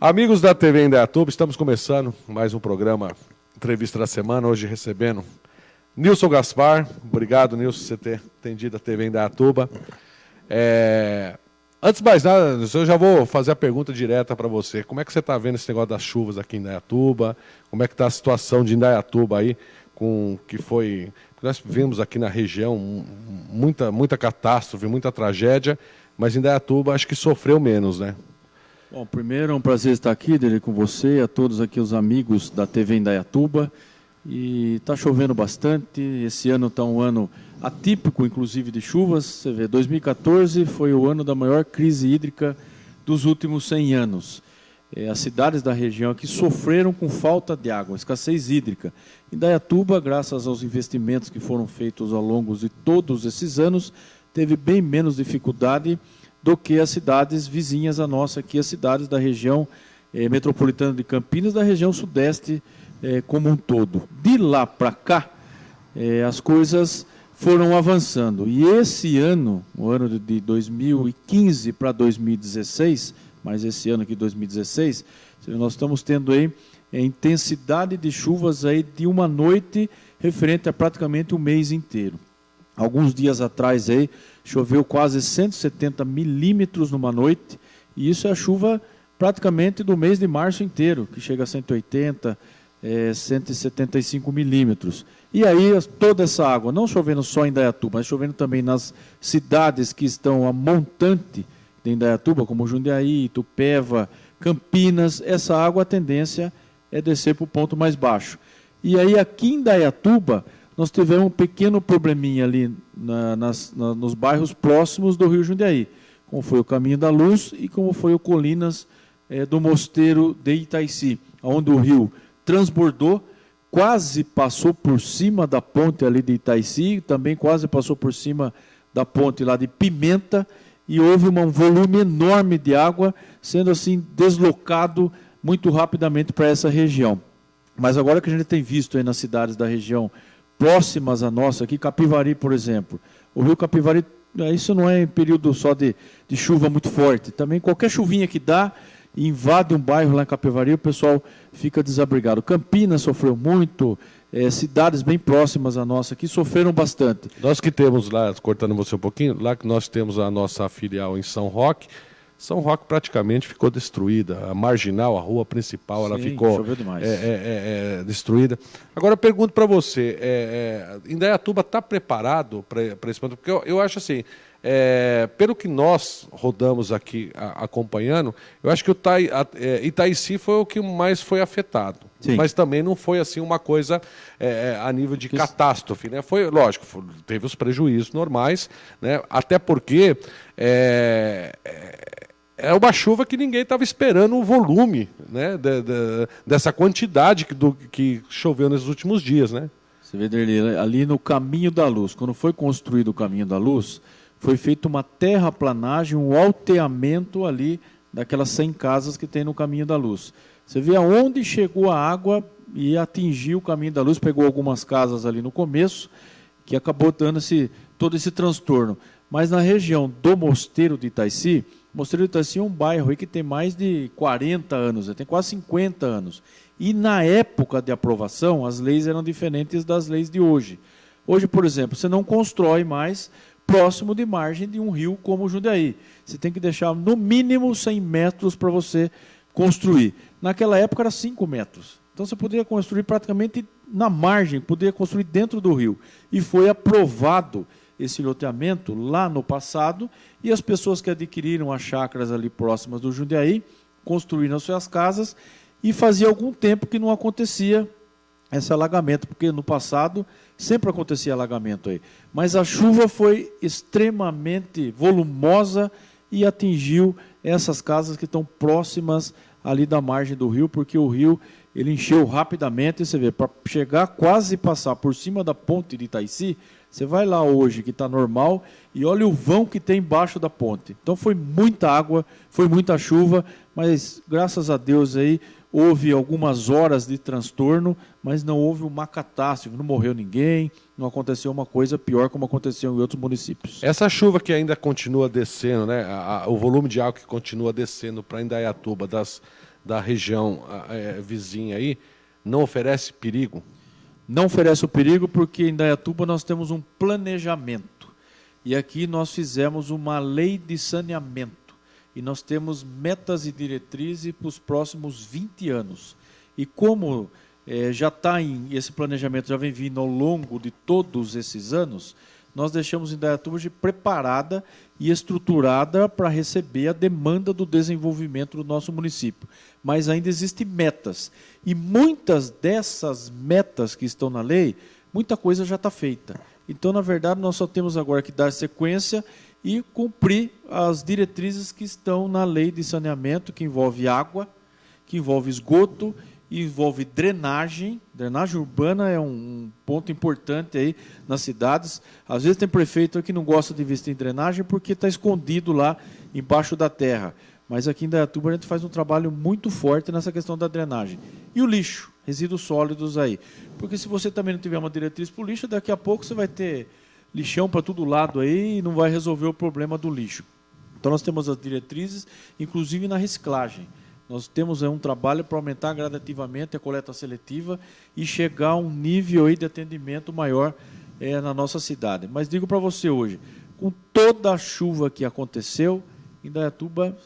Amigos da TV Indaiatuba, estamos começando mais um programa Entrevista da Semana, hoje recebendo Nilson Gaspar. Obrigado, Nilson, por você ter atendido a TV Indaiatuba. Antes de mais nada, eu já vou fazer a pergunta direta para você. Como é que você está vendo esse negócio das chuvas aqui em Indaiatuba? Como é que está a situação de Indaiatuba aí, com que foi... Nós vimos aqui na região muita catástrofe, muita tragédia, mas Indaiatuba acho que sofreu menos, né? Bom, primeiro é um prazer estar aqui, Dele, com você, a todos aqui os amigos da TV Indaiatuba. E está chovendo bastante, esse ano está um ano atípico, inclusive, de chuvas. Você vê, 2014 foi o ano da maior crise hídrica dos últimos 100 anos. As cidades da região aqui sofreram com falta de água, escassez hídrica. Indaiatuba, graças aos investimentos que foram feitos ao longo de todos esses anos, teve bem menos dificuldade do que as cidades vizinhas a nossa aqui, as cidades da região metropolitana de Campinas, da região sudeste como um todo. De lá para cá, as coisas foram avançando. E esse ano, o ano de 2015 para 2016, mas esse ano aqui, 2016, nós estamos tendo aí intensidade de chuvas aí de uma noite referente a praticamente o mês inteiro. Alguns dias atrás aí, choveu quase 170 milímetros numa noite, e isso é a chuva praticamente do mês de março inteiro, que chega a 180, 175 milímetros. E aí toda essa água, não chovendo só em Indaiatuba, mas chovendo também nas cidades que estão a montante de Indaiatuba, como Jundiaí, Itupeva, Campinas, essa água a tendência é descer para o ponto mais baixo. E aí aqui em Indaiatuba, nós tivemos um pequeno probleminha ali nos bairros próximos do Rio Jundiaí, como foi o Caminho da Luz e como foi o Colinas do Mosteiro de Itaici, onde o rio transbordou, quase passou por cima da ponte ali de Itaici, também quase passou por cima da ponte lá de Pimenta, e houve um volume enorme de água sendo assim deslocado muito rapidamente para essa região. Mas agora que a gente tem visto aí nas cidades da região próximas a nossa aqui, Capivari, por exemplo. O rio Capivari, isso não é em período só de chuva muito forte. Também qualquer chuvinha que dá, invade um bairro lá em Capivari, o pessoal fica desabrigado. Campinas sofreu muito, cidades bem próximas a nossa aqui sofreram bastante. Nós que temos lá, cortando você um pouquinho, lá que nós temos a nossa filial em São Roque, São Roque praticamente ficou destruída. A marginal, a rua principal, ela ficou destruída. Agora eu pergunto para você, Indaiatuba está preparado para esse ponto? Porque eu acho assim, pelo que nós rodamos aqui acompanhando, eu acho que o Itaici foi o que mais foi afetado. Sim. Mas também não foi assim uma coisa a nível de catástrofe, né? Foi, lógico, teve os prejuízos normais, né? Até porque é uma chuva que ninguém estava esperando o volume, né, dessa quantidade que choveu nesses últimos dias, né? Você vê ali no Caminho da Luz, quando foi construído o Caminho da Luz, foi feita uma terraplanagem, um alteamento ali daquelas 100 casas que tem no Caminho da Luz. Você vê aonde chegou a água e atingiu o Caminho da Luz, pegou algumas casas ali no começo, que acabou dando todo esse transtorno. Mas na região do Mosteiro de Itaici, o Mosteiro de Itaici é um bairro aí que tem mais de 40 anos, tem quase 50 anos. E na época de aprovação, as leis eram diferentes das leis de hoje. Hoje, por exemplo, você não constrói mais próximo de margem de um rio como o Jundiaí. Você tem que deixar no mínimo 100 metros para você construir. Naquela época era 5 metros. Então você poderia construir praticamente na margem, poderia construir dentro do rio. E foi aprovado esse loteamento lá no passado, e as pessoas que adquiriram as chácaras ali próximas do Jundiaí, construíram as suas casas, e fazia algum tempo que não acontecia esse alagamento, porque no passado sempre acontecia alagamento aí. Mas a chuva foi extremamente volumosa e atingiu essas casas que estão próximas ali da margem do rio, porque o rio ele encheu rapidamente, você vê, para chegar quase passar por cima da ponte de Itaici, você vai lá hoje, que está normal, e olha o vão que tem embaixo da ponte. Então foi muita água, foi muita chuva, mas graças a Deus aí houve algumas horas de transtorno, mas não houve uma catástrofe, não morreu ninguém, não aconteceu uma coisa pior como aconteceu em outros municípios. Essa chuva que ainda continua descendo, né, o volume de água que continua descendo para Indaiatuba da região vizinha aí, não oferece perigo? Não oferece o perigo porque em Indaiatuba nós temos um planejamento. E aqui nós fizemos uma lei de saneamento. E nós temos metas e diretrizes para os próximos 20 anos. E como já está esse planejamento, já vem vindo ao longo de todos esses anos, nós deixamos Indaiatuba preparada e estruturada para receber a demanda do desenvolvimento do nosso município. Mas ainda existem metas. E muitas dessas metas que estão na lei, muita coisa já está feita. Então, na verdade, nós só temos agora que dar sequência e cumprir as diretrizes que estão na lei de saneamento, que envolve água, que envolve esgoto, envolve drenagem. Drenagem urbana é um ponto importante aí nas cidades. Às vezes tem prefeito que não gosta de investir em drenagem porque está escondido lá embaixo da terra. Mas aqui em Indaiatuba a gente faz um trabalho muito forte nessa questão da drenagem. E o lixo, resíduos sólidos aí. Porque se você também não tiver uma diretriz para o lixo, daqui a pouco você vai ter lixão para todo lado aí e não vai resolver o problema do lixo. Então nós temos as diretrizes, inclusive na reciclagem. Nós temos um trabalho para aumentar gradativamente a coleta seletiva e chegar a um nível aí de atendimento maior na nossa cidade. Mas digo para você hoje, com toda a chuva que aconteceu, Indaiatuba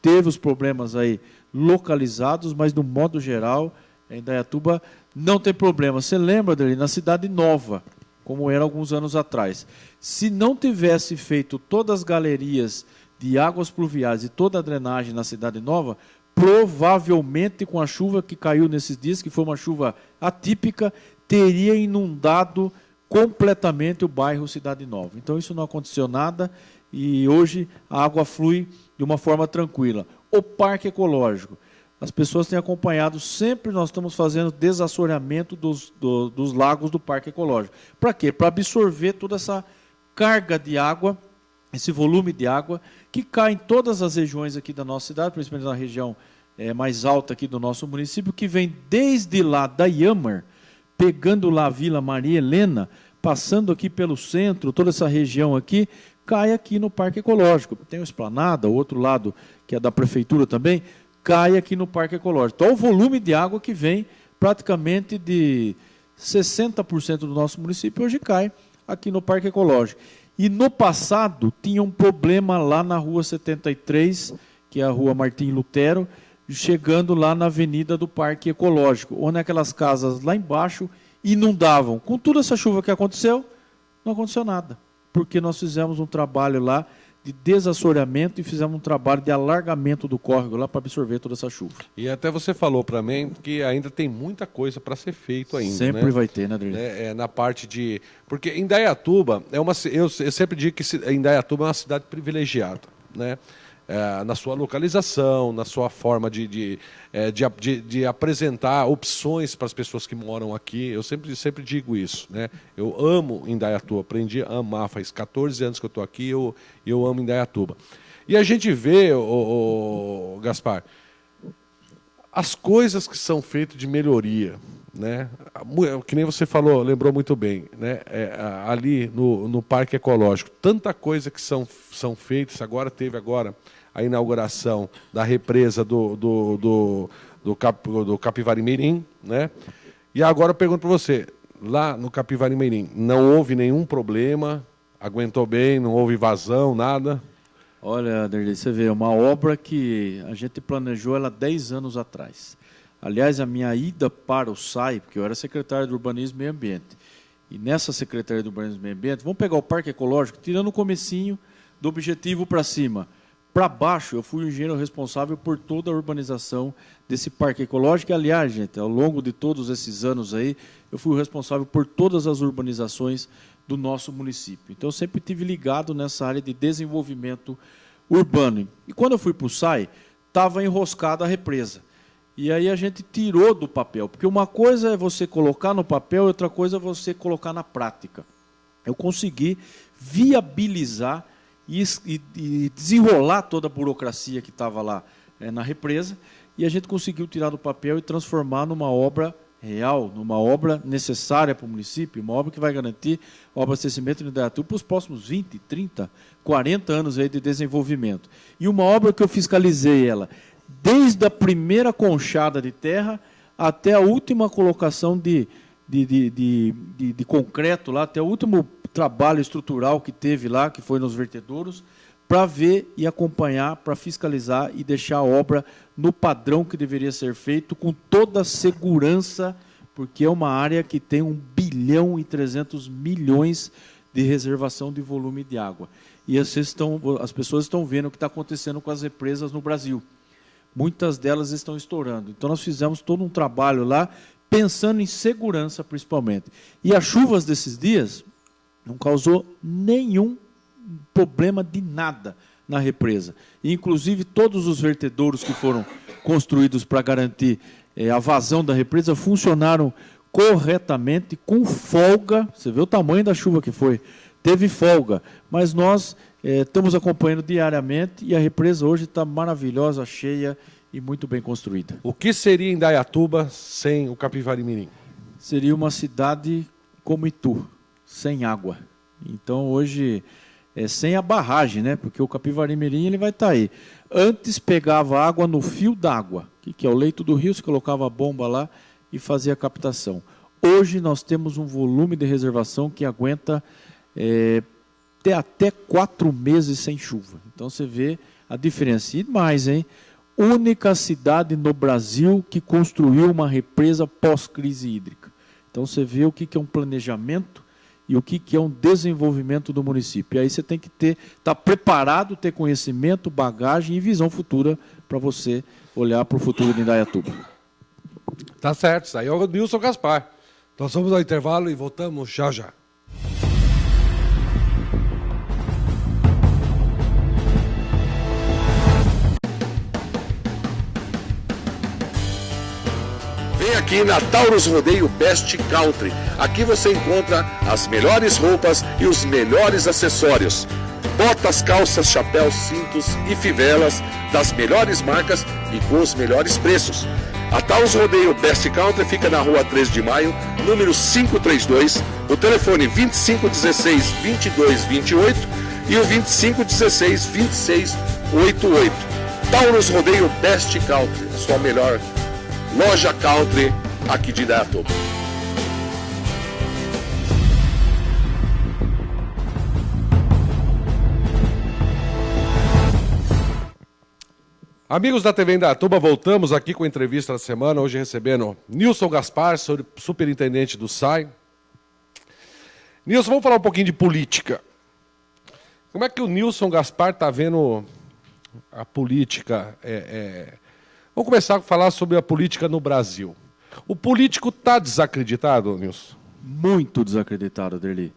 teve os problemas aí localizados, mas no modo geral, Indaiatuba não tem problema. Você lembra dele na Cidade Nova, como era alguns anos atrás. Se não tivesse feito todas as galerias de águas pluviais e toda a drenagem na Cidade Nova, provavelmente com a chuva que caiu nesses dias, que foi uma chuva atípica, teria inundado completamente o bairro Cidade Nova. Então isso não aconteceu nada e hoje a água flui de uma forma tranquila. O Parque Ecológico, as pessoas têm acompanhado, sempre nós estamos fazendo desassoreamento dos lagos do Parque Ecológico. Para quê? Para absorver toda essa carga de água, esse volume de água, que cai em todas as regiões aqui da nossa cidade, principalmente na região mais alta aqui do nosso município, que vem desde lá da Iamar, pegando lá a Vila Maria Helena, passando aqui pelo centro, toda essa região aqui, cai aqui no Parque Ecológico. Tem o Esplanada, o outro lado, que é da Prefeitura também, cai aqui no Parque Ecológico. Então, o volume de água que vem praticamente de 60% do nosso município, hoje cai aqui no Parque Ecológico. E no passado, tinha um problema lá na Rua 73, que é a Rua Martim Lutero, chegando lá na Avenida do Parque Ecológico, onde aquelas casas lá embaixo inundavam. Com toda essa chuva que aconteceu, não aconteceu nada. Porque nós fizemos um trabalho lá de desassoreamento e fizemos um trabalho de alargamento do córrego lá para absorver toda essa chuva. E até você falou para mim que ainda tem muita coisa para ser feito ainda. Sempre vai ter, né, Adriano? Na parte de... Porque Indaiatuba, eu sempre digo que Indaiatuba é uma cidade privilegiada, né? Na sua localização, na sua forma de apresentar opções para as pessoas que moram aqui. Eu sempre digo isso, né? Eu amo Indaiatuba, aprendi a amar, faz 14 anos que eu estou aqui, eu amo Indaiatuba. E a gente vê, Gaspar, as coisas que são feitas de melhoria, né? Que nem você falou, lembrou muito bem, né? Ali no Parque Ecológico, tanta coisa que são feitas, teve a inauguração da represa do Capivari Mirim, né? E agora eu pergunto para você, lá no Capivari Mirim, não houve nenhum problema, aguentou bem, não houve vazão, nada? Olha, Derli, você vê, uma obra que a gente planejou ela 10 anos atrás. Aliás, a minha ida para o SAI, porque eu era secretário de Urbanismo e Meio Ambiente, e nessa Secretaria de Urbanismo e Meio Ambiente, vamos pegar o Parque Ecológico, tirando o comecinho do objetivo para cima. Para baixo, eu fui o engenheiro responsável por toda a urbanização desse Parque Ecológico. E, aliás, gente, ao longo de todos esses anos aí, eu fui o responsável por todas as urbanizações do nosso município. Então, eu sempre estive ligado nessa área de desenvolvimento urbano. E quando eu fui para o SAI, estava enroscada a represa. E aí a gente tirou do papel, porque uma coisa é você colocar no papel, outra coisa é você colocar na prática. Eu consegui viabilizar e desenrolar toda a burocracia que estava lá na represa, e a gente conseguiu tirar do papel e transformar numa obra real, numa obra necessária para o município, uma obra que vai garantir o abastecimento de Indaiatuba para os próximos 20, 30, 40 anos aí de desenvolvimento. E uma obra que eu fiscalizei ela desde a primeira conchada de terra até a última colocação de concreto lá, até o último trabalho estrutural que teve lá, que foi nos vertedouros, para ver e acompanhar, para fiscalizar e deixar a obra no padrão que deveria ser feito, com toda a segurança, porque é uma área que tem 1,3 bilhão de reservação de volume de água. E as pessoas estão vendo o que está acontecendo com as represas no Brasil. Muitas delas estão estourando. Então, nós fizemos todo um trabalho lá, pensando em segurança, principalmente. E as chuvas desses dias não causou nenhum problema de nada na represa. E, inclusive, todos os vertedouros que foram construídos para garantir a vazão da represa funcionaram corretamente, com folga. Você vê o tamanho da chuva que foi. Teve folga, mas nós estamos acompanhando diariamente e a represa hoje está maravilhosa, cheia e muito bem construída. O que seria Indaiatuba sem o Capivari-Mirim? Seria uma cidade como Itu, sem água. Então hoje sem a barragem, né? Porque o Capivari-Mirim ele vai estar aí. Antes pegava água no fio d'água, que é o leito do rio, se colocava a bomba lá e fazia a captação. Hoje nós temos um volume de reservação que aguenta até 4 meses sem chuva. Então você vê a diferença. E mais, hein? Única cidade no Brasil que construiu uma represa pós-crise hídrica. Então você vê o que é um planejamento e o que é um desenvolvimento do município. E aí você tem que estar preparado, ter conhecimento, bagagem e visão futura para você olhar para o futuro de Indaiatuba. Tá certo, isso aí é o Nilson Gaspar. Nós vamos ao intervalo e voltamos já já. Vem aqui na Taurus Rodeio Best Country. Aqui você encontra as melhores roupas e os melhores acessórios. Botas, calças, chapéus, cintos e fivelas das melhores marcas e com os melhores preços. A Taurus Rodeio Best Country fica na rua 3 de maio, número 532, o telefone 2516-2228 e o 2516-2688. Taurus Rodeio Best Country, sua melhor loja country aqui de Indaiatuba. Amigos da TV Indaiatuba, voltamos aqui com a entrevista da semana, hoje recebendo Nilson Gaspar, superintendente do SAI. Nilson, vamos falar um pouquinho de política. Como é que o Nilson Gaspar está vendo a política? Vamos começar a falar sobre a política no Brasil. O político está desacreditado, Nilson? Muito desacreditado, Derli.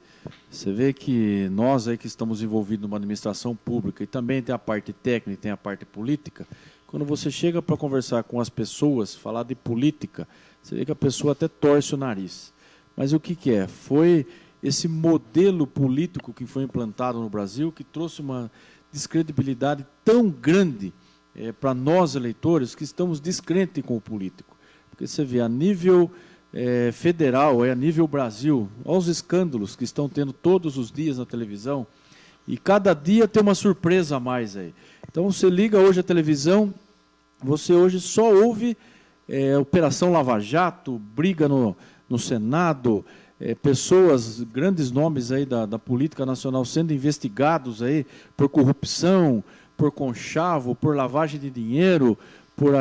Você vê que nós aí que estamos envolvidos numa administração pública e também tem a parte técnica e tem a parte política, quando você chega para conversar com as pessoas, falar de política, você vê que a pessoa até torce o nariz. Mas o que é? Foi esse modelo político que foi implantado no Brasil que trouxe uma descredibilidade tão grande para nós eleitores que estamos descrentes com o político. Porque você vê a nível federal, a nível Brasil, olha os escândalos que estão tendo todos os dias na televisão e cada dia tem uma surpresa a mais aí. Então você liga hoje a televisão, você hoje só ouve Operação Lava Jato, briga no Senado, pessoas, grandes nomes aí da política nacional sendo investigados aí por corrupção, por conchavo, por lavagem de dinheiro, por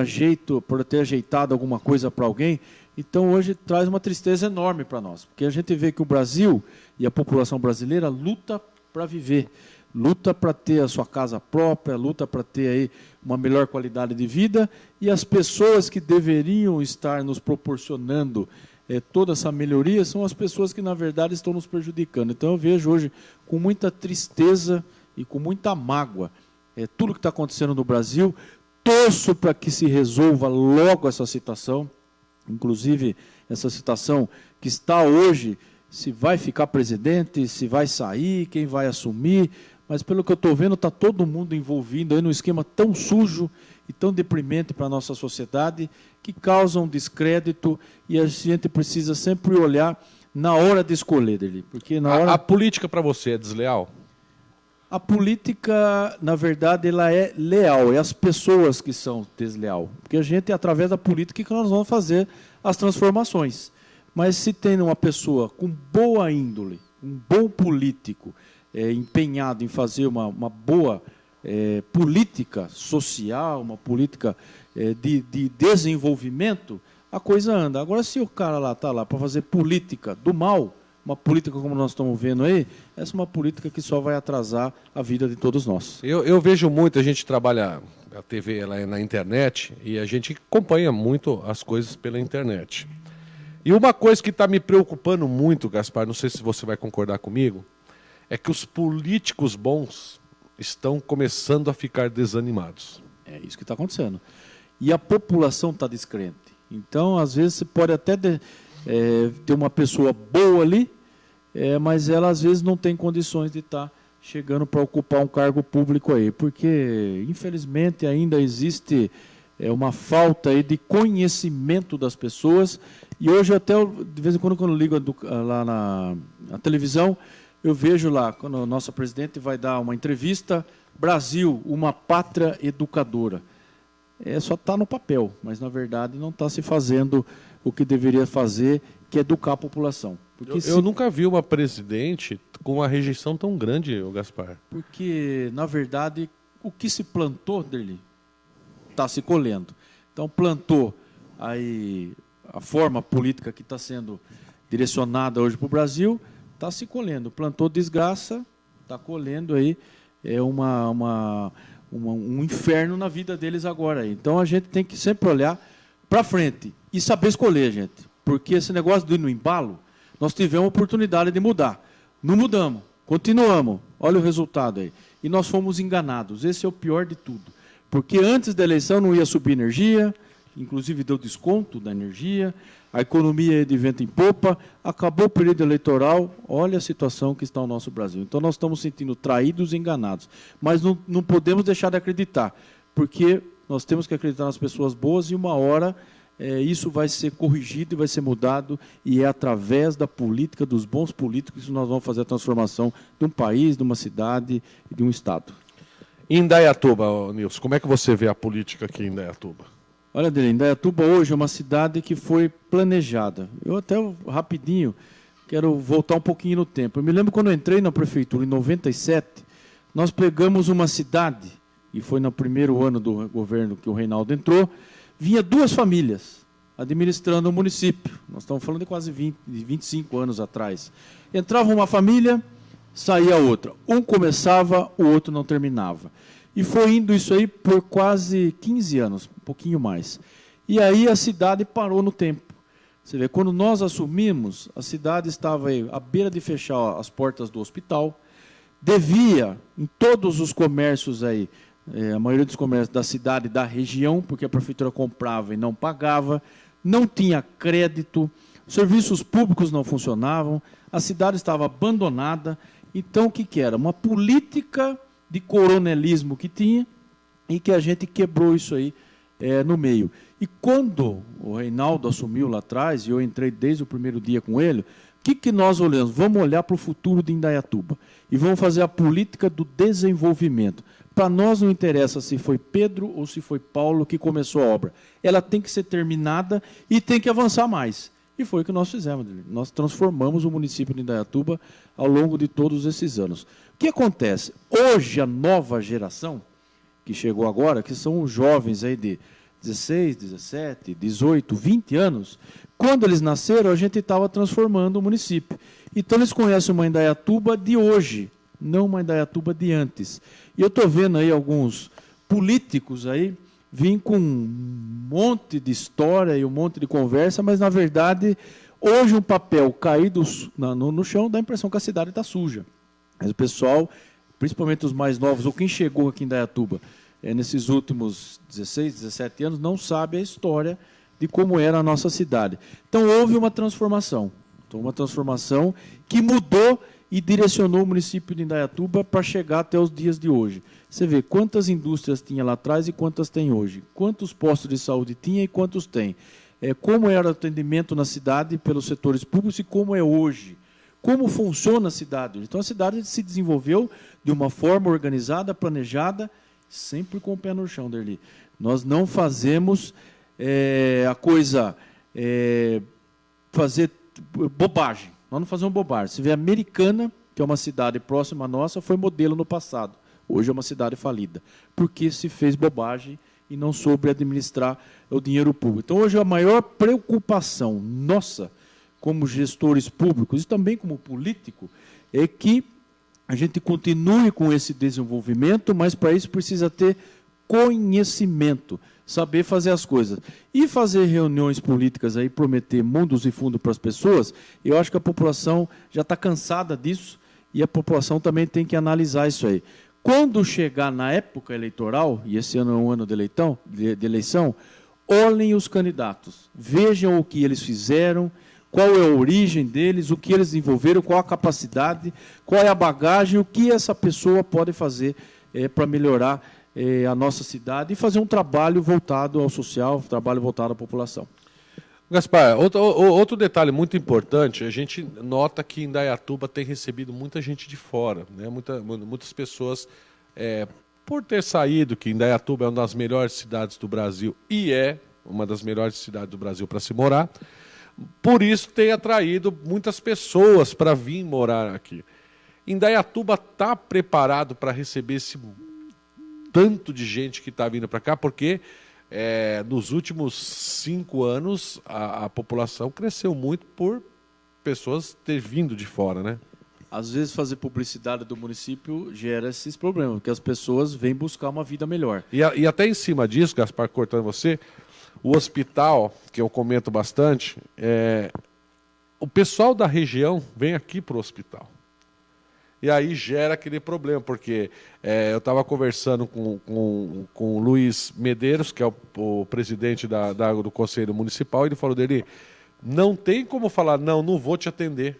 ter ajeitado alguma coisa para alguém. Então, hoje traz uma tristeza enorme para nós, porque a gente vê que o Brasil e a população brasileira luta para viver, luta para ter a sua casa própria, luta para ter aí uma melhor qualidade de vida, e as pessoas que deveriam estar nos proporcionando toda essa melhoria são as pessoas que, na verdade, estão nos prejudicando. Então, eu vejo hoje com muita tristeza e com muita mágoa tudo que está acontecendo no Brasil. Torço para que se resolva logo essa situação, inclusive essa situação que está hoje, se vai ficar presidente, se vai sair, quem vai assumir, mas pelo que eu estou vendo, está todo mundo envolvido aí num esquema tão sujo e tão deprimente para a nossa sociedade, que causa um descrédito, e a gente precisa sempre olhar na hora de escolher dele. Porque na hora... A política para você é desleal? A política, na verdade, ela é leal, é as pessoas que são desleal. Porque a gente, através da política, que nós vamos fazer as transformações. Mas se tem uma pessoa com boa índole, um bom político, empenhado em fazer uma boa política social, uma política de desenvolvimento, a coisa anda. Agora, se o cara lá está lá para fazer política do mal, uma política como nós estamos vendo aí, essa é uma política que só vai atrasar a vida de todos nós. Eu vejo muito, a gente trabalha, a TV ela é na internet, e a gente acompanha muito as coisas pela internet. E uma coisa que está me preocupando muito, Gaspar, não sei se você vai concordar comigo, é que os políticos bons estão começando a ficar desanimados. É isso que está acontecendo. E a população está descrente. Então, às vezes, você pode até ter uma pessoa boa ali, mas ela, às vezes, não tem condições de estar chegando para ocupar um cargo público aí. Porque, infelizmente, ainda existe uma falta aí de conhecimento das pessoas. E hoje, até, de vez em quando eu ligo lá na televisão, eu vejo lá, quando o nosso presidente vai dar uma entrevista, Brasil, uma pátria educadora. Só está no papel, mas, na verdade, não está se fazendo o que deveria fazer, que é educar a população. Porque eu nunca vi uma presidente com uma rejeição tão grande, Gaspar. Porque, na verdade, o que se plantou dele está se colhendo. Então, plantou aí a forma política que está sendo direcionada hoje para o Brasil, está se colhendo. Plantou desgraça, está colhendo aí um inferno na vida deles agora. Então, a gente tem que sempre olhar para frente e saber escolher, gente. Porque esse negócio de ir no embalo, nós tivemos a oportunidade de mudar. Não mudamos, continuamos. Olha o resultado aí. E nós fomos enganados. Esse é o pior de tudo. Porque antes da eleição não ia subir energia, inclusive deu desconto da energia, a economia ia de vento em popa, acabou o período eleitoral, olha a situação que está o nosso Brasil. Então nós estamos sentindo traídos e enganados. Mas não podemos deixar de acreditar, porque nós temos que acreditar nas pessoas boas e uma hora isso vai ser corrigido e vai ser mudado, e é através da política, dos bons políticos, que nós vamos fazer a transformação de um país, de uma cidade e de um estado. Em Indaiatuba, Nilson, como é que você vê a política aqui em Indaiatuba? Olha, Adriano, Indaiatuba hoje é uma cidade que foi planejada. Eu até, rapidinho, quero voltar um pouquinho no tempo. Eu me lembro quando eu entrei na prefeitura, em 97, nós pegamos uma cidade, e foi no primeiro ano do governo que o Reinaldo entrou, vinha 2 famílias administrando o município. Nós estamos falando de quase 25 anos atrás. Entrava uma família, saía outra. Um começava, o outro não terminava. E foi indo isso aí por quase 15 anos, um pouquinho mais. E aí a cidade parou no tempo. Você vê, quando nós assumimos, a cidade estava aí à beira de fechar as portas do hospital, devia, em todos os comércios aí, a maioria dos comércios da cidade, da região, porque a prefeitura comprava e não pagava, não tinha crédito, serviços públicos não funcionavam, a cidade estava abandonada. Então, o que era? Uma política de coronelismo que tinha e que a gente quebrou isso aí no meio. E quando o Reinaldo assumiu lá atrás, e eu entrei desde o primeiro dia com ele, o que nós olhamos? Vamos olhar para o futuro de Indaiatuba e vamos fazer a política do desenvolvimento. Para nós não interessa se foi Pedro ou se foi Paulo que começou a obra. Ela tem que ser terminada e tem que avançar mais. E foi o que nós fizemos. Nós transformamos o município de Indaiatuba ao longo de todos esses anos. O que acontece? Hoje, a nova geração, que chegou agora, que são os jovens aí de 16, 17, 18, 20 anos, quando eles nasceram, a gente estava transformando o município. Então, eles conhecem uma Indaiatuba de hoje, não uma Indaiatuba de antes. E eu estou vendo aí alguns políticos aí vir com um monte de história e um monte de conversa, mas, na verdade, hoje um papel caído no chão dá a impressão que a cidade está suja. Mas o pessoal, principalmente os mais novos, ou quem chegou aqui em Indaiatuba nesses últimos 16, 17 anos, não sabe a história de como era a nossa cidade. Então, houve uma transformação. Então, uma transformação que mudou e direcionou o município de Indaiatuba para chegar até os dias de hoje. Você vê quantas indústrias tinha lá atrás e quantas tem hoje. Quantos postos de saúde tinha e quantos tem. Como era o atendimento na cidade pelos setores públicos e como é hoje. como funciona a cidade. Então, a cidade se desenvolveu de uma forma organizada, planejada, sempre com o pé no chão, Derli. Nós não fazemos a coisa fazer bobagem. Nós não fazemos bobagem. Se vê a Americana, que é uma cidade próxima à nossa, foi modelo no passado. Hoje é uma cidade falida. Porque se fez bobagem e não soube administrar o dinheiro público. Então, hoje, a maior preocupação nossa, como gestores públicos e também como político, é que a gente continue com esse desenvolvimento, mas para isso precisa ter conhecimento, saber fazer as coisas. E fazer reuniões políticas aí, prometer mundos e fundos para as pessoas, eu acho que a população já está cansada disso e a população também tem que analisar isso aí. Quando chegar na época eleitoral, e esse ano é um ano de eleição, olhem os candidatos, vejam o que eles fizeram, qual é a origem deles, o que eles desenvolveram, qual a capacidade, qual é a bagagem, o que essa pessoa pode fazer para melhorar a nossa cidade e fazer um trabalho voltado ao social, um trabalho voltado à população. Gaspar, outro detalhe muito importante, a gente nota que Indaiatuba tem recebido muita gente de fora, né? Muitas pessoas, por ter saído, que Indaiatuba é uma das melhores cidades do Brasil e é uma das melhores cidades do Brasil para se morar, por isso tem atraído muitas pessoas para vir morar aqui. Indaiatuba está preparado para receber esse tanto de gente que está vindo para cá, porque nos últimos 5 anos a população cresceu muito por pessoas ter vindo de fora, né? Às vezes fazer publicidade do município gera esses problemas, porque as pessoas vêm buscar uma vida melhor. E até em cima disso, Gaspar, cortando você, o hospital, que eu comento bastante, o pessoal da região vem aqui para o hospital. E aí gera aquele problema, porque eu estava conversando com o Luiz Medeiros, que é o presidente do Conselho Municipal, e ele falou dele, não tem como falar, não vou te atender.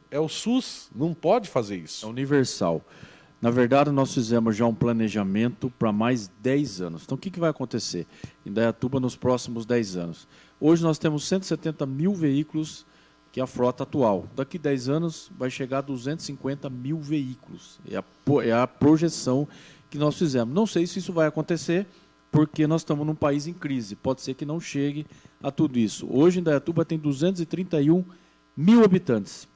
É o SUS, não pode fazer isso. É universal. Na verdade, nós fizemos já um planejamento para mais 10 anos. Então, o que vai acontecer em Indaiatuba nos próximos 10 anos? Hoje nós temos 170 mil veículos, que é a frota atual. Daqui 10 anos vai chegar a 250 mil veículos. É a projeção que nós fizemos. Não sei se isso vai acontecer, porque nós estamos num país em crise. Pode ser que não chegue a tudo isso. Hoje, Indaiatuba tem 231 mil habitantes.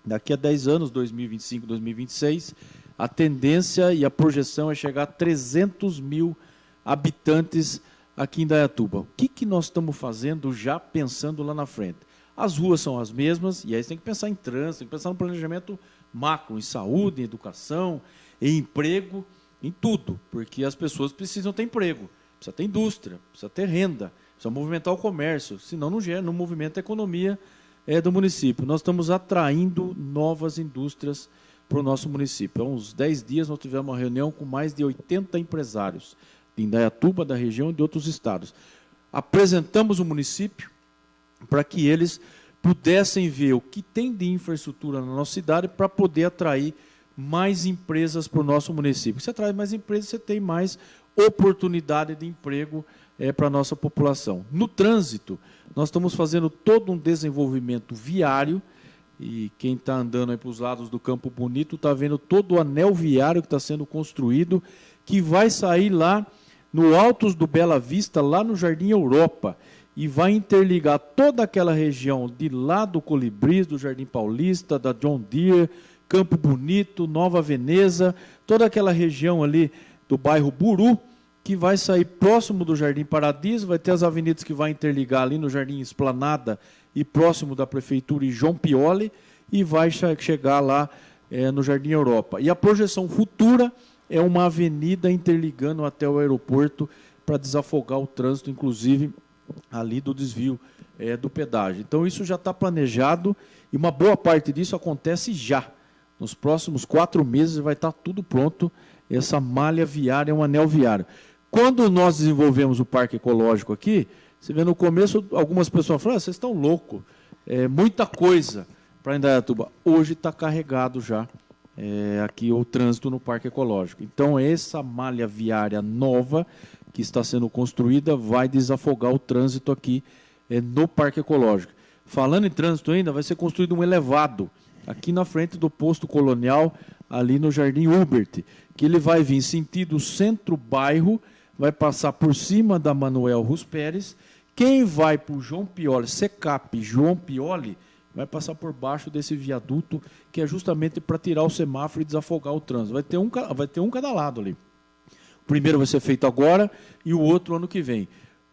Daqui a 10 anos, 2025, 2026, a tendência e a projeção é chegar a 300 mil habitantes aqui em Indaiatuba. O que nós estamos fazendo já pensando lá na frente? As ruas são as mesmas, e aí você tem que pensar em trânsito, tem que pensar no planejamento macro, em saúde, em educação, em emprego, em tudo, porque as pessoas precisam ter emprego, precisa ter indústria, precisa ter renda, precisa movimentar o comércio, senão não movimenta a economia do município. Nós estamos atraindo novas indústrias para o nosso município. Há uns 10 dias nós tivemos uma reunião com mais de 80 empresários de Indaiatuba, da região e de outros estados. Apresentamos o município para que eles pudessem ver o que tem de infraestrutura na nossa cidade para poder atrair mais empresas para o nosso município. Se atrai mais empresas, você tem mais oportunidade de emprego para a nossa população. No trânsito, nós estamos fazendo todo um desenvolvimento viário, e quem está andando aí para os lados do Campo Bonito está vendo todo o anel viário que está sendo construído, que vai sair lá no Altos do Bela Vista, lá no Jardim Europa, e vai interligar toda aquela região de lá do Colibris, do Jardim Paulista, da John Deere, Campo Bonito, Nova Veneza, toda aquela região ali do bairro Buru, que vai sair próximo do Jardim Paradiso, vai ter as avenidas que vai interligar ali no Jardim Esplanada e próximo da Prefeitura e João Pioli, e vai chegar lá no Jardim Europa. E a projeção futura é uma avenida interligando até o aeroporto para desafogar o trânsito, inclusive ali do desvio do pedágio. Então isso já está planejado e uma boa parte disso acontece já. Nos próximos 4 meses vai estar tudo pronto, essa malha viária, um anel viário. Quando nós desenvolvemos o Parque Ecológico aqui, você vê no começo, algumas pessoas falam, vocês estão loucos, muita coisa para Indaiatuba. Hoje está carregado já aqui o trânsito no Parque Ecológico. Então, essa malha viária nova que está sendo construída vai desafogar o trânsito aqui no Parque Ecológico. Falando em trânsito ainda, vai ser construído um elevado aqui na frente do posto Colonial, ali no Jardim Hubert, que ele vai vir sentido centro-bairro, vai passar por cima da Manuel Rus Pérez. Quem vai para o João Pioli, Secap João Pioli, vai passar por baixo desse viaduto, que é justamente para tirar o semáforo e desafogar o trânsito. Vai ter um cada lado ali. O primeiro vai ser feito agora e o outro ano que vem.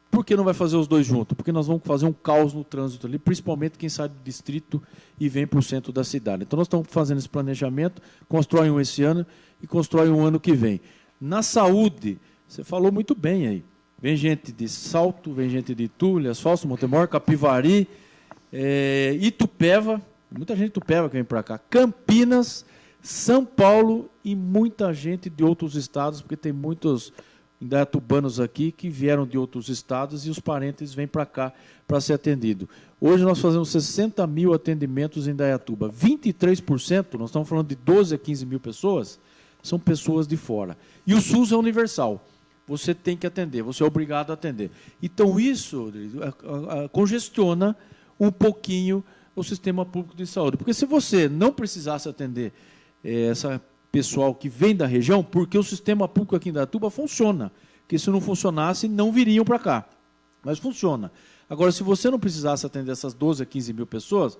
Por que não vai fazer os dois juntos? Porque nós vamos fazer um caos no trânsito ali, principalmente quem sai do distrito e vem para o centro da cidade. Então nós estamos fazendo esse planejamento, constrói um esse ano e constrói um ano que vem. Na saúde, você falou muito bem aí. Vem gente de Salto, vem gente de Itúlia, Falso, Montemor, Capivari, Itupeva, muita gente de Itupeva que vem para cá, Campinas, São Paulo e muita gente de outros estados, porque tem muitos indaiatubanos aqui que vieram de outros estados e os parentes vêm para cá para ser atendido. Hoje nós fazemos 60 mil atendimentos em Indaiatuba. 23%, nós estamos falando de 12 a 15 mil pessoas, são pessoas de fora. E o SUS é universal. Você tem que atender, você é obrigado a atender. Então isso congestiona um pouquinho o sistema público de saúde. Porque se você não precisasse atender essa pessoal que vem da região, porque o sistema público aqui em Indaiatuba funciona. Porque se não funcionasse, não viriam para cá. Mas funciona. Agora, se você não precisasse atender essas 12 a 15 mil pessoas,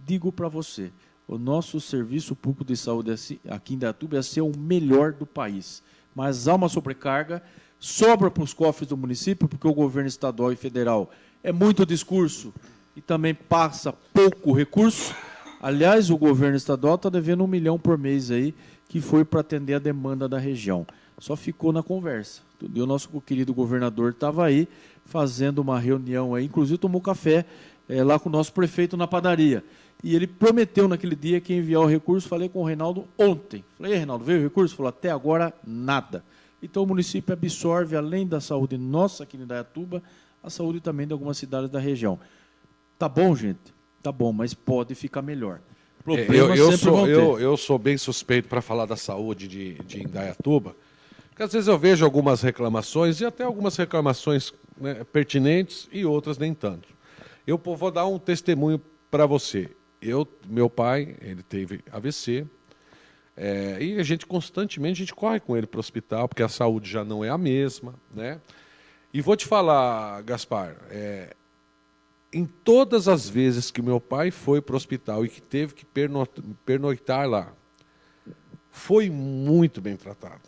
digo para você, o nosso serviço público de saúde aqui em Indaiatuba ia ser o melhor do país. Mas há uma sobrecarga, sobra para os cofres do município, porque o governo estadual e federal é muito discurso e também passa pouco recurso. Aliás, o governo estadual está devendo 1 milhão por mês aí, que foi para atender a demanda da região. Só ficou na conversa. E o nosso querido governador estava aí fazendo uma reunião aí, inclusive tomou café lá com o nosso prefeito na padaria. E ele prometeu naquele dia que ia enviar o recurso. Falei com o Reinaldo ontem. Falei, Reinaldo, veio o recurso? Falou, até agora nada. Então o município absorve, além da saúde nossa aqui em Indaiatuba, a saúde também de algumas cidades da região. Tá bom, gente? Tá bom, mas pode ficar melhor. Eu sou bem suspeito para falar da saúde de Indaiatuba, porque às vezes eu vejo algumas reclamações, e até algumas reclamações, né, pertinentes, e outras nem tanto. Eu vou dar um testemunho para você. Meu pai, ele teve AVC, e a gente constantemente corre com ele para o hospital, porque a saúde já não é a mesma, né? E vou te falar, Gaspar, em todas as vezes que meu pai foi para o hospital e que teve que pernoitar lá, foi muito bem tratado.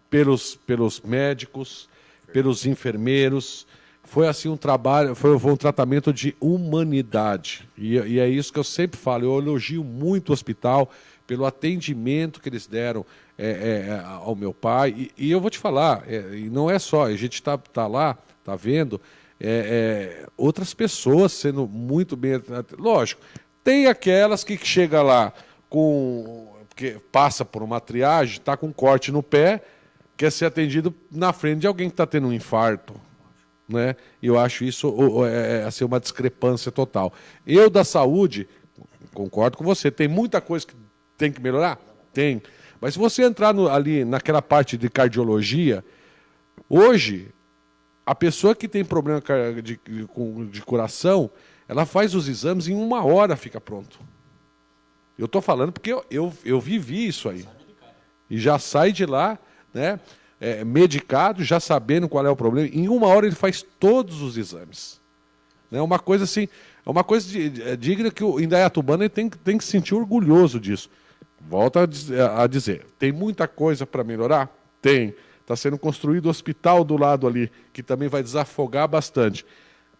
Pelos médicos, pelos enfermeiros. Foi assim um trabalho, foi um tratamento de humanidade. E é isso que eu sempre falo. Eu elogio muito o hospital pelo atendimento que eles deram ao meu pai. E eu vou te falar, e não é só, a gente está lá, está vendo, outras pessoas sendo muito bem... Lógico, tem aquelas que chega lá porque passa por uma triagem, está com um corte no pé, quer ser atendido na frente de alguém que está tendo um infarto. Né? Eu acho isso assim, uma discrepância total. Eu, da saúde, concordo com você, tem muita coisa que tem que melhorar? Tem. Mas se você entrar ali naquela parte de cardiologia, hoje, a pessoa que tem problema de coração, ela faz os exames em 1 hora, fica pronto. Eu estou falando porque eu vivi isso aí. E já sai de lá, né? Medicado, já sabendo qual é o problema. Em 1 hora ele faz todos os exames. É uma coisa assim, é uma coisa digna que o indaiatubano tem que se sentir orgulhoso disso. Volto a dizer, tem muita coisa para melhorar? Tem. Está sendo construído o hospital do lado ali, que também vai desafogar bastante.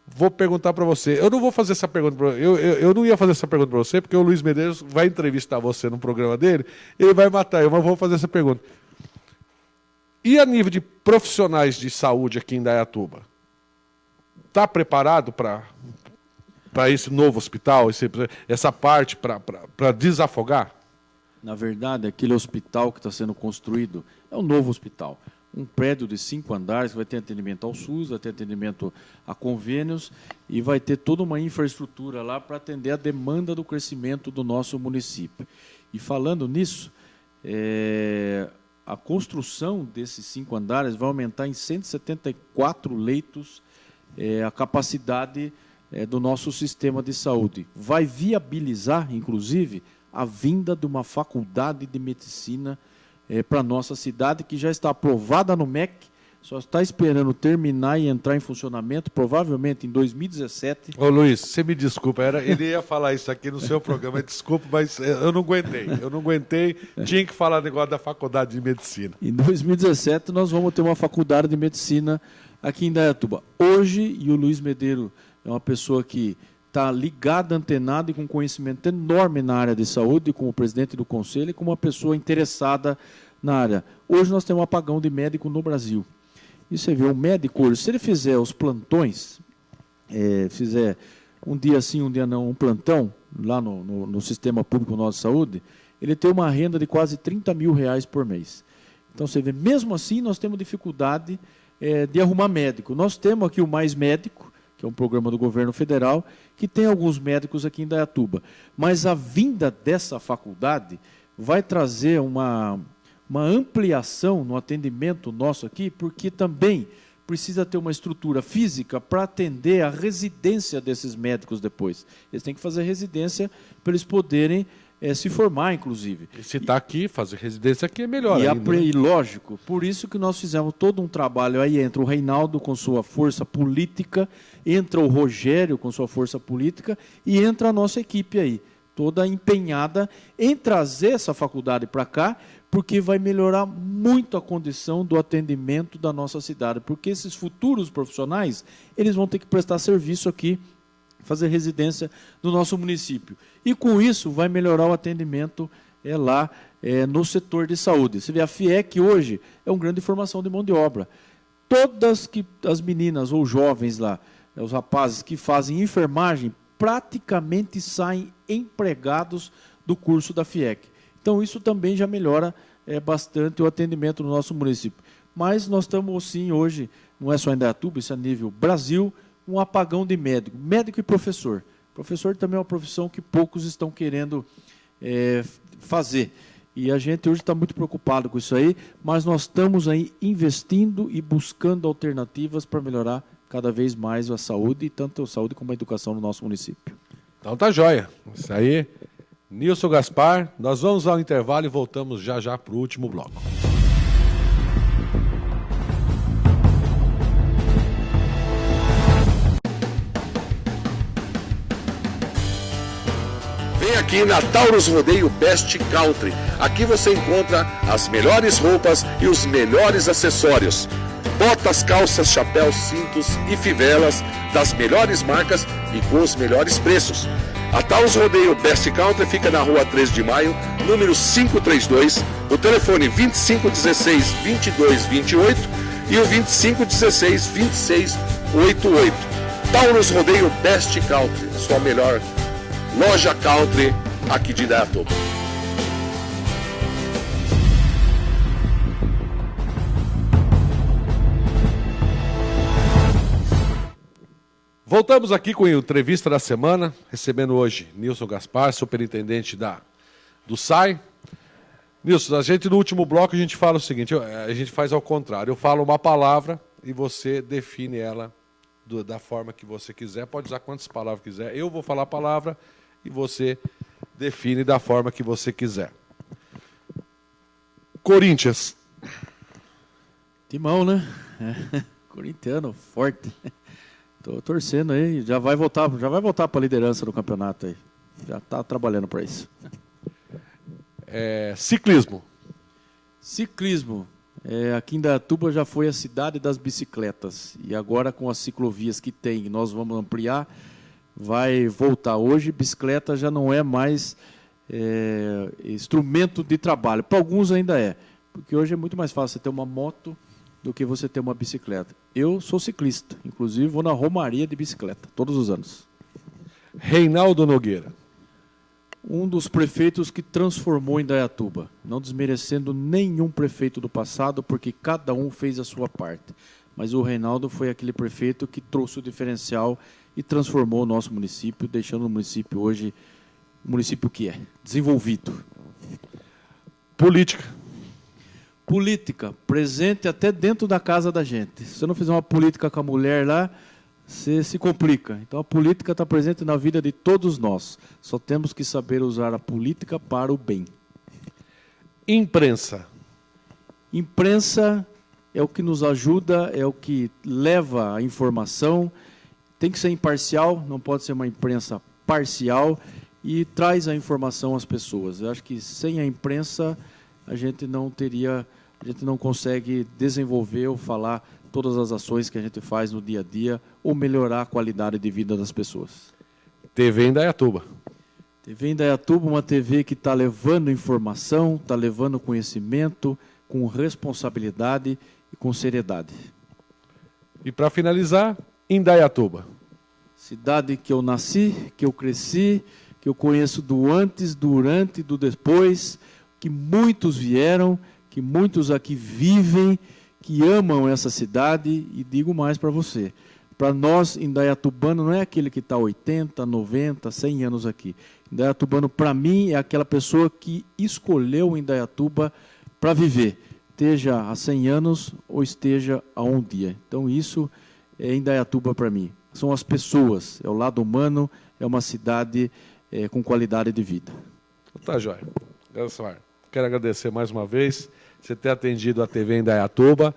Vou perguntar para você, eu não vou fazer essa pergunta, eu não ia fazer essa pergunta para você, porque o Luiz Medeiros vai entrevistar você no programa dele, ele vai matar eu, mas vou fazer essa pergunta. E a nível de profissionais de saúde aqui em Indaiatuba? Está preparado para esse novo hospital, essa parte para desafogar? Na verdade, aquele hospital que está sendo construído é um novo hospital. Um prédio de 5 andares que vai ter atendimento ao SUS, vai ter atendimento a convênios e vai ter toda uma infraestrutura lá para atender a demanda do crescimento do nosso município. E falando nisso, a construção desses 5 andares vai aumentar em 174 leitos a capacidade do nosso sistema de saúde. Vai viabilizar, inclusive, a vinda de uma faculdade de medicina para a nossa cidade, que já está aprovada no MEC, só está esperando terminar e entrar em funcionamento, provavelmente em 2017. Ô Luiz, você me desculpa, ele ia falar isso aqui no seu programa, desculpa, mas eu não aguentei, tinha que falar negócio da faculdade de medicina. Em 2017 nós vamos ter uma faculdade de medicina aqui em Indaiatuba. Hoje, e o Luiz Medeiros é uma pessoa que está ligada, antenada e com conhecimento enorme na área de saúde, como presidente do conselho e como uma pessoa interessada na área. Hoje nós temos um apagão de médico no Brasil. E você vê, um médico hoje, se ele fizer os plantões, fizer um dia sim, um dia não, um plantão, lá no Sistema Público Nosso de Saúde, ele tem uma renda de quase R$30 mil por mês. Então você vê, mesmo assim nós temos dificuldade de arrumar médico. Nós temos aqui o Mais Médico, que é um programa do governo federal, que tem alguns médicos aqui em Indaiatuba. Mas a vinda dessa faculdade vai trazer uma ampliação no atendimento nosso aqui, porque também precisa ter uma estrutura física para atender a residência desses médicos depois. Eles têm que fazer residência para eles poderem se formar, inclusive. E se está aqui, fazer residência aqui é melhor ainda. E lógico, por isso que nós fizemos todo um trabalho aí, entra o Reinaldo com sua força política, entra o Rogério com sua força política e entra a nossa equipe aí, toda empenhada em trazer essa faculdade para cá, porque vai melhorar muito a condição do atendimento da nossa cidade, porque esses futuros profissionais, eles vão ter que prestar serviço aqui, fazer residência no nosso município. E com isso vai melhorar o atendimento lá no setor de saúde. Você vê, a FIEC hoje é uma grande formação de mão de obra. Todas as meninas ou jovens lá, os rapazes que fazem enfermagem, praticamente saem empregados do curso da FIEC. Então, isso também já melhora bastante o atendimento no nosso município. Mas nós estamos, sim, hoje, não é só em Indaiatuba, isso é a nível Brasil, um apagão de médico e professor. Professor também é uma profissão que poucos estão querendo fazer. E a gente hoje está muito preocupado com isso aí, mas nós estamos aí investindo e buscando alternativas para melhorar cada vez mais a saúde, tanto a saúde como a educação no nosso município. Então tá jóia. Isso aí, Nilson Gaspar, nós vamos ao intervalo e voltamos já para o último bloco. Vem aqui na Taurus Rodeio Best Country. Aqui você encontra as melhores roupas e os melhores acessórios. Botas, calças, chapéus, cintos e fivelas das melhores marcas e com os melhores preços. A Taurus Rodeio Best Country fica na rua 3 de maio, número 532, o telefone 2516-2228 e o 2516-2688. Taurus Rodeio Best Country, sua melhor loja country aqui de Indaiatuba. Voltamos aqui com a entrevista da semana, recebendo hoje Nilson Gaspar, superintendente do SAI. Nilson, a gente no último bloco a gente fala o seguinte, a gente faz ao contrário, eu falo uma palavra e você define ela da forma que você quiser, pode usar quantas palavras quiser, eu vou falar a palavra e você define da forma que você quiser. Corinthians. Timão, né? Corintiano, forte. Estou torcendo aí, já vai voltar para a liderança do campeonato aí. Já está trabalhando para isso. Ciclismo. Ciclismo. Aqui em Indaiatuba já foi a cidade das bicicletas. E agora com as ciclovias que tem, nós vamos ampliar, vai voltar. Hoje, bicicleta já não é mais instrumento de trabalho. Para alguns ainda é. Porque hoje é muito mais fácil você ter uma moto do que você ter uma bicicleta. Eu sou ciclista, inclusive vou na Romaria de bicicleta, todos os anos. Reinaldo Nogueira. Um dos prefeitos que transformou Indaiatuba, não desmerecendo nenhum prefeito do passado, porque cada um fez a sua parte. Mas o Reinaldo foi aquele prefeito que trouxe o diferencial e transformou o nosso município, deixando o município hoje um município que é desenvolvido. Política. Política, presente até dentro da casa da gente. Se você não fizer uma política com a mulher lá, você se complica. Então a política está presente na vida de todos nós. Só temos que saber usar a política para o bem. Imprensa. Imprensa é o que nos ajuda, é o que leva a informação. Tem que ser imparcial, não pode ser uma imprensa parcial e traz a informação às pessoas. Eu acho que sem a imprensa a gente não consegue desenvolver ou falar todas as ações que a gente faz no dia a dia ou melhorar a qualidade de vida das pessoas. TV Indaiatuba. TV Indaiatuba, uma TV que está levando informação, está levando conhecimento com responsabilidade e com seriedade. E para finalizar, Indaiatuba. Cidade que eu nasci, que eu cresci, que eu conheço do antes, durante e do depois, que muitos vieram, que muitos aqui vivem, que amam essa cidade. E digo mais para você, para nós, indaiatubano, não é aquele que está 80, 90, 100 anos aqui. Indaiatubano, para mim, é aquela pessoa que escolheu Indaiatuba para viver, esteja há 100 anos ou esteja há um dia. Então isso é Indaiatuba para mim. São as pessoas, é o lado humano, é uma cidade com qualidade de vida. Tá, joia. Quero agradecer mais uma vez você ter atendido a TV Indaiatuba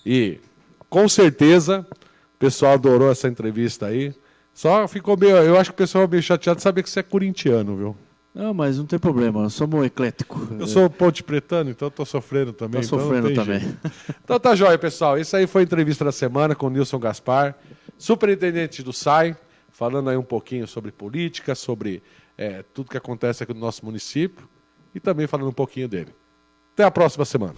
e, com certeza, o pessoal adorou essa entrevista aí. Só ficou meio... Eu acho que o pessoal meio chateado de saber que você é corintiano, viu? Não, mas não tem problema, nós somos ecléticos. Eu sou ponte pretano, então estou sofrendo também. Estou sofrendo também. Então tá jóia, pessoal. Isso aí foi a entrevista da semana com o Nilson Gaspar, superintendente do SAI, falando aí um pouquinho sobre política, sobre tudo que acontece aqui no nosso município e também falando um pouquinho dele. Até a próxima semana.